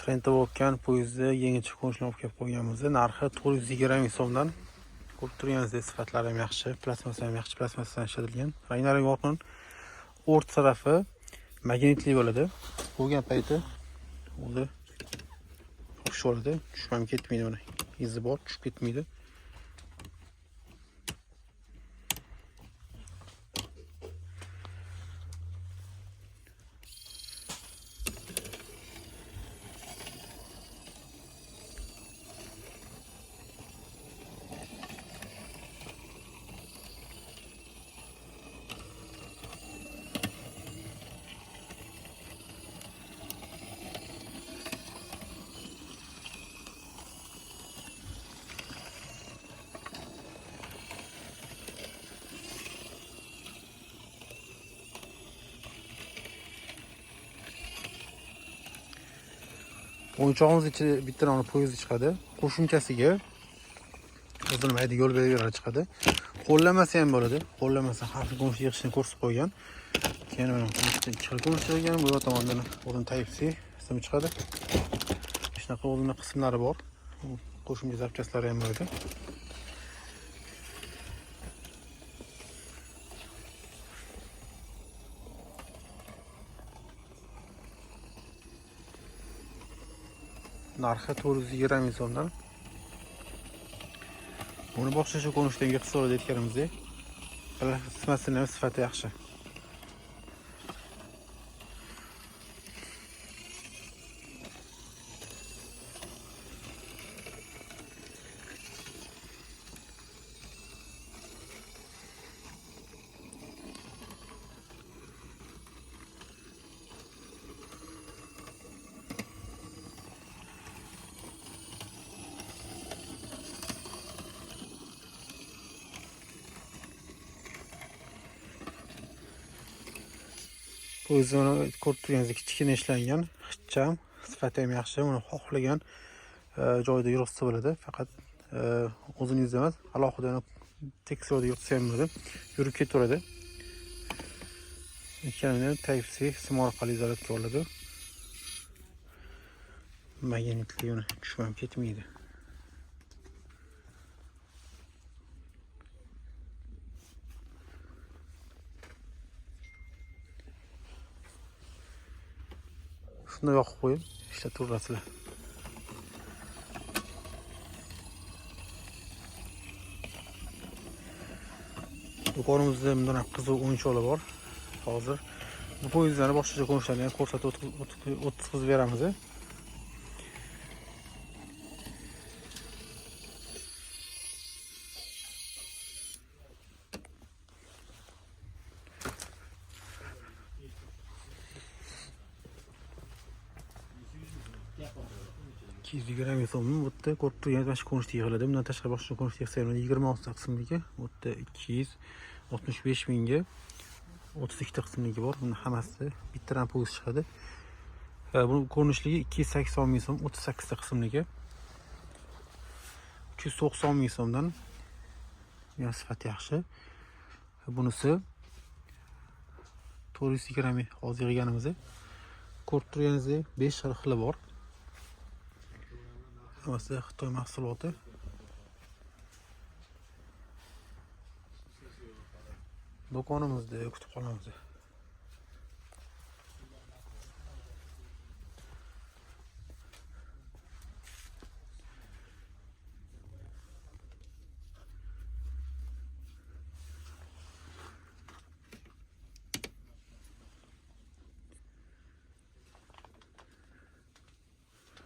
Trendda bo'lgan poyezdda yangicha qo'nishni olib kelib qo'yganmiz. Narxi 420 ming so'mdan. Ko'rib turganingizdek, sifatlari ham yaxshi, plasmassa ham yaxshi, plasmassadan ishlatilgan. Ranglari yorqin. O'rt tarafi magnitli bo'ladi. Bo'lgan payti o'zi xush bo'ladi. Tushib ham ketmaydi mana. Izi bor, tushib ketmaydi. O'yinchog'imiz ichida bitta nonni poyezd chiqadi. Qo'shimchasiga o'zini mayda yo'l belgilari chiqadi. Qo'llamasi ham bo'ladi. Qo'llamasi xavfli qo'nish yig'ishini ko'rsatib qo'ygan. Keyin mana ikki xil qo'nish chiqargan. Bu tomondan o'zini Type-C qismi chiqadi. Shunaqa o'zining qismlari bor. Qo'shimcha zapchastlari ham bor. Narxi 420 ming so'mdan. Buni boshqacha ko'rinishdagi qilsa bo'ladi aytganimizdek. Plasmassaning ham sifati yaxshi. Poyezdni ko'rib turganingizdek kichkina ishlangan, ixcham, sifati ham yaxshi. Uni xohlagan joyda yurg'izsa bo'ladi. Faqat o'zingiz emas, alohida teksturada yurtsa ham bo'ladi. Yurib ketaveradi. Ikkalini Type-C sim orqali izolatga oladi. Magnitli uni tushib ham ketmaydi. Shunda yoqib qo'yib ishlataverasizlar. Do'konimizda bundan qiziq o'yinchoqlar bor. Hozir bu poyezdlarni boshqacha ko'rinishlarni ham ko'rsatib o'tkazib beramiz. $220 so'mni bu yerda ko'rib turganingiz mana shu ko'rinishda yig'iladi. Bundan tashqari boshqa ko'rinishda yig'sa ham 26 qismligi, bu yerda 265 mingga 32 ta qismligi bor. Buni hammasi bittadan poyezd chiqadi. Bu ko'rinishligi 280 ming so'm, 38 ta qismligi. 390 ming so'mdan. Yana sifati yaxshi. Bunisi 420 ming hozir yig'ganimiz. Ko'rib turganingizdek 5 xil bor. Hammasi Xitoy mahsuloti. Do'konimizda kutib qolamiz.